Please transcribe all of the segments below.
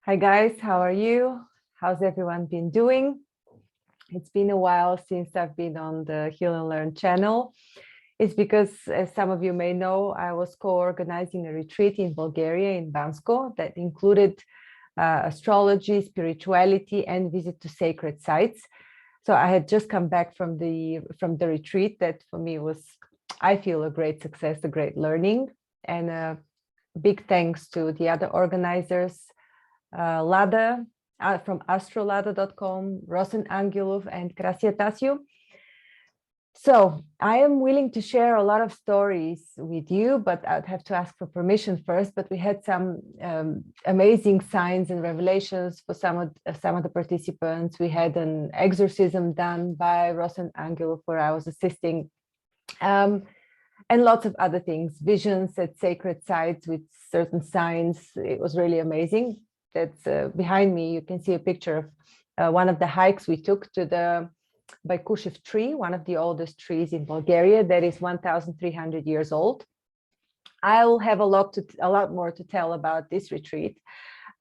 Hi guys, how are you? How's everyone been doing? It's been a while since I've been on the Heal and Learn channel. It's because, as some of you may know, I was co-organizing a retreat in Bulgaria, in Bansko, that included astrology, spirituality, and visit to sacred sites. So I had just come back from the retreat that for me was, I feel, a great success, a great learning, and a big thanks to the other organizers, Lada from astrolada.com, Rosen Angelov, and Krasia Tasiu. So I am willing to share a lot of stories with you, but I'd have to ask for permission first. But we had some amazing signs and revelations for some of the participants. We had an exorcism done by Rosen Angelov where I was assisting, and lots of other things, visions at sacred sites with certain signs. It was really amazing. That's behind me. You can see a picture of one of the hikes we took to the Bakushev tree, one of the oldest trees in Bulgaria that is 1,300 years old. I'll have a lot more to tell about this retreat.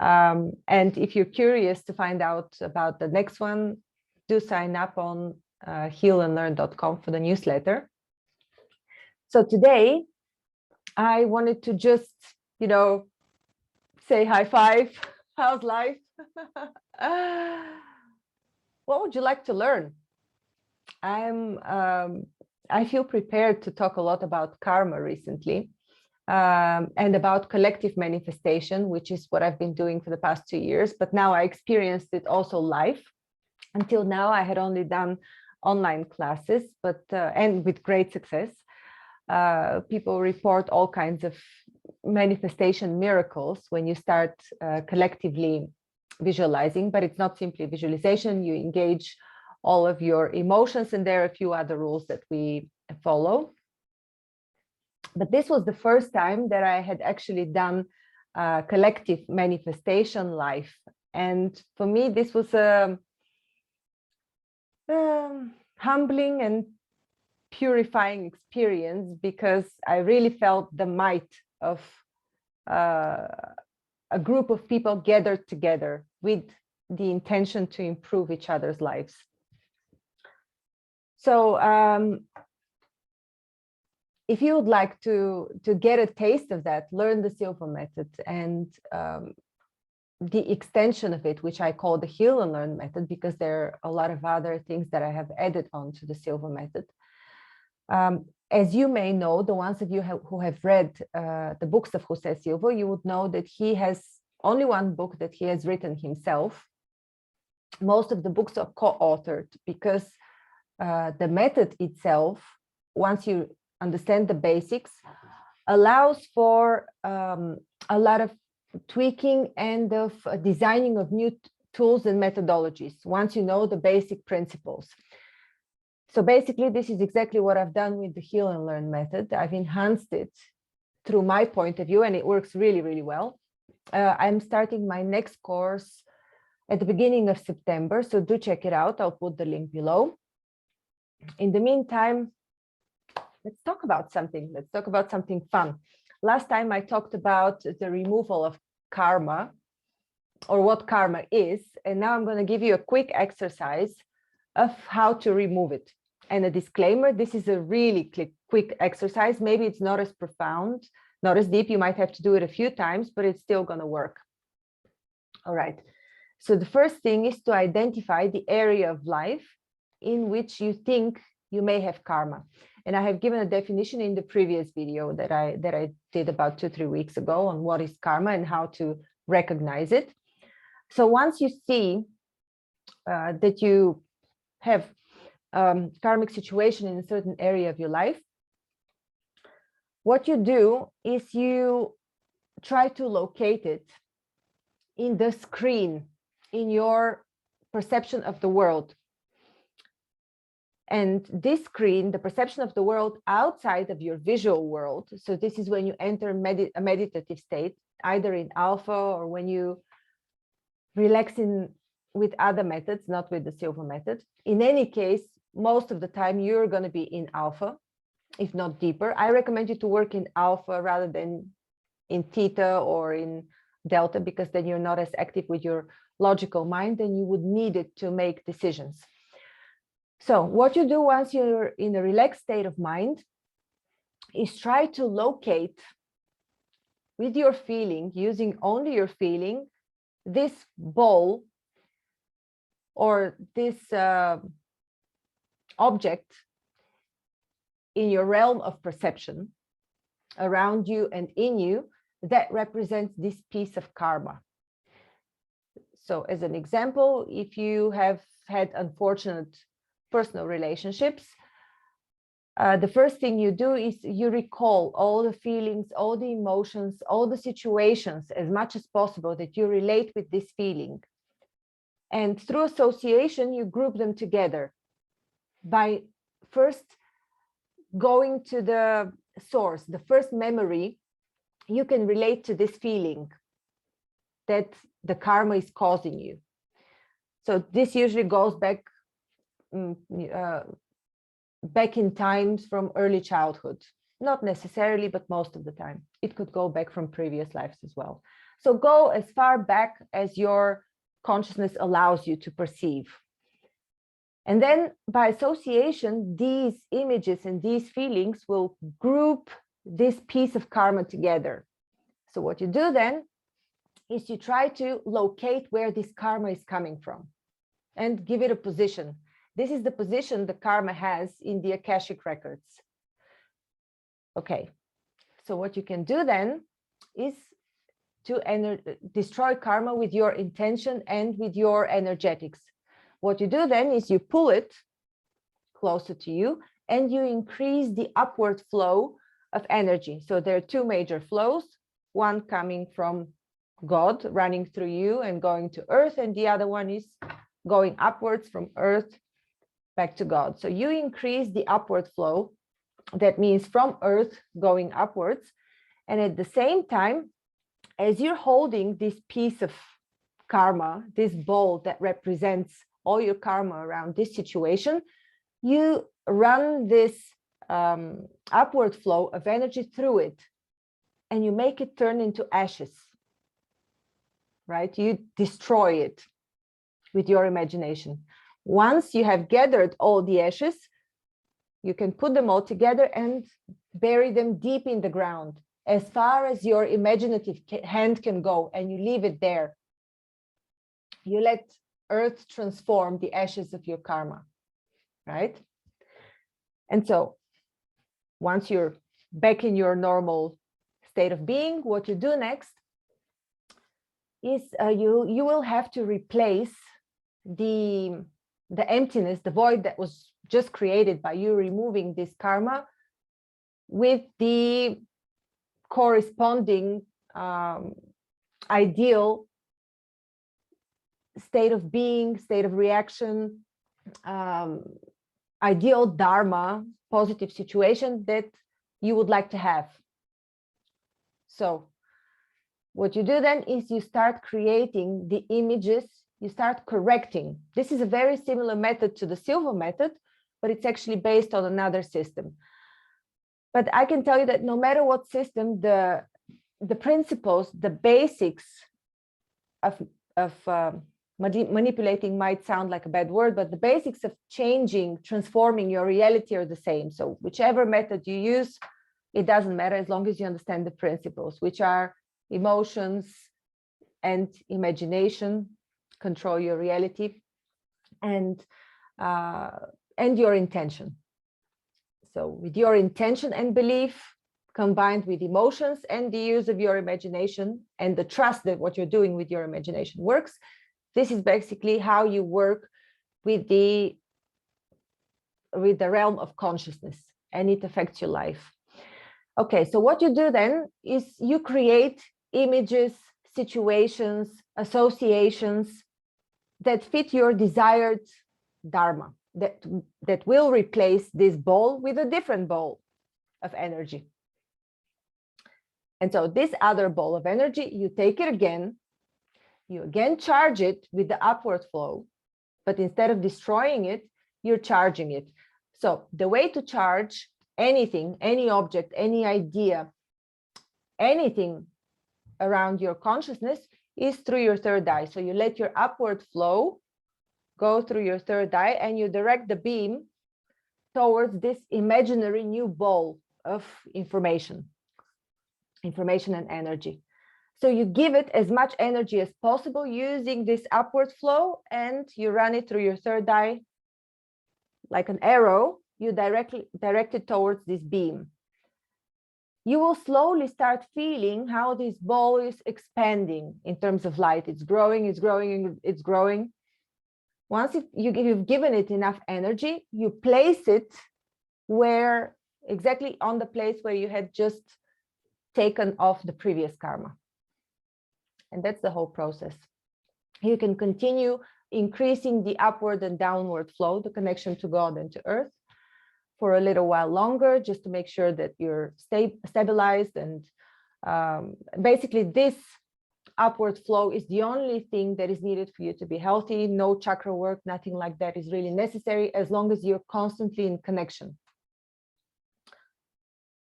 And if you're curious to find out about the next one, do sign up on healnlearn.com for the newsletter. So today, I wanted to just, say high five. How's life? What would you like to learn? I feel prepared to talk a lot about karma recently, and about collective manifestation, which is what I've been doing for the past 2 years. But now I experienced it also live. Until now, I had only done online classes, but and with great success. People report all kinds of manifestation miracles when you start collectively visualizing, but it's not simply visualization. You engage all of your emotions, and there are a few other rules that we follow. But this was the first time that I had actually done collective manifestation live. And for me, this was a humbling and purifying experience, because I really felt the might of a group of people gathered together with the intention to improve each other's lives. So if you would like to get a taste of that, learn the Silva method and the extension of it, which I call the Heal and Learn method, because there are a lot of other things that I have added on to the Silva method. As you may know, the ones of you who have read the books of Jose Silva, you would know that he has only one book that he has written himself. Most of the books are co-authored, because the method itself, once you understand the basics, allows for a lot of tweaking and of designing of new tools and methodologies once you know the basic principles. So basically, this is exactly what I've done with the Heal and Learn method. I've enhanced it through my point of view, and it works really, really well. I'm starting my next course at the beginning of September, so do check it out. I'll put the link below. In the meantime, let's talk about something. Let's talk about something fun. Last time I talked about the removal of karma, or what karma is, and now I'm going to give you a quick exercise of how to remove it. And a disclaimer, this is a really quick exercise. Maybe it's not as profound, not as deep. You might have to do it a few times, but it's still going to work. All right. So the first thing is to identify the area of life in which you think you may have karma. And I have given a definition in the previous video that I did about 2-3 weeks ago on what is karma and how to recognize it. So once you see that you have karmic situation in a certain area of your life, what you do is you try to locate it in the screen, in your perception of the world. And this screen, the perception of the world outside of your visual world, so this is when you enter a meditative state, either in alpha or when you relax with other methods, not with the Silva method. In any case, most of the time you're going to be in alpha, if not deeper. I recommend you to work in alpha rather than in theta or in delta, because then you're not as active with your logical mind, and you would need it to make decisions. So what you do once you're in a relaxed state of mind is try to locate with your feeling, using only your feeling, this ball or this object in your realm of perception around you and in you that represents this piece of karma. So as an example, if you have had unfortunate personal relationships, the first thing you do is you recall all the feelings, all the emotions, all the situations as much as possible that you relate with this feeling. And through association, you group them together by first going to the source, the first memory you can relate to this feeling that the karma is causing you. So this usually goes back back in times from early childhood, not necessarily, but most of the time. It could go back from previous lives as well. So go as far back as your consciousness allows you to perceive. And then by association, these images and these feelings will group this piece of karma together. So what you do then is you try to locate where this karma is coming from and give it a position. This is the position the karma has in the Akashic records. Okay, so what you can do then is to destroy karma with your intention and with your energetics. What you do then is you pull it closer to you and you increase the upward flow of energy. So there are two major flows, one coming from God running through you and going to earth, and the other one is going upwards from earth back to God. So you increase the upward flow. That means from earth going upwards. And at the same time, as you're holding this piece of karma, this ball that represents all your karma around this situation, you run this upward flow of energy through it and you make it turn into ashes, right? You destroy it with your imagination. Once you have gathered all the ashes, you can put them all together and bury them deep in the ground, as far as your imaginative hand can go, and you leave it there. You let earth transform the ashes of your karma, right? And so once you're back in your normal state of being, what you do next is you will have to replace the emptiness, the void that was just created by you removing this karma with the corresponding ideal state of being, state of reaction, ideal dharma, positive situation that you would like to have. So what you do then is you start creating the images, you start correcting. This is a very similar method to the silver method, but it's actually based on another system. But I can tell you that no matter what system, the principles, the basics of manipulating might sound like a bad word, but the basics of changing, transforming your reality are the same. So whichever method you use, it doesn't matter as long as you understand the principles, which are emotions and imagination, control your reality, and your intention. So with your intention and belief combined with emotions and the use of your imagination and the trust that what you're doing with your imagination works, this is basically how you work with the realm of consciousness, and it affects your life. Okay, so what you do then is you create images, situations, associations that fit your desired dharma, that will replace this ball with a different ball of energy. And so this other ball of energy, you take it again, you again charge it with the upward flow, but instead of destroying it, you're charging it. So the way to charge anything, any object, any idea, anything around your consciousness is through your third eye. So you let your upward flow go through your third eye, and you direct the beam towards this imaginary new ball of information and energy. So you give it as much energy as possible using this upward flow, and you run it through your third eye like an arrow. You direct it towards this beam. You will slowly start feeling how this ball is expanding in terms of light. It's growing, it's growing, it's growing. Once you've given it enough energy, you place it where, exactly on the place where you had just taken off the previous karma. And that's the whole process. You can continue increasing the upward and downward flow, the connection to God and to Earth, for a little while longer, just to make sure that you're stabilized. And basically this upward flow is the only thing that is needed for you to be healthy. No chakra work, nothing like that is really necessary, as long as you're constantly in connection.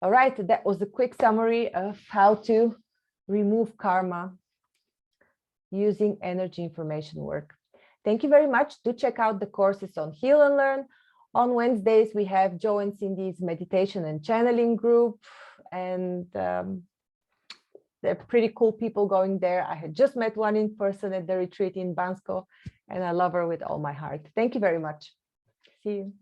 All right, that was a quick summary of how to remove karma using energy information work. Thank you very much. Do check out the courses on Heal and Learn. On Wednesdays, we have Joe and Cindy's meditation and channeling group, and they're pretty cool people going there. I had just met one in person at the retreat in Bansko, and I love her with all my heart. Thank you very much. See you.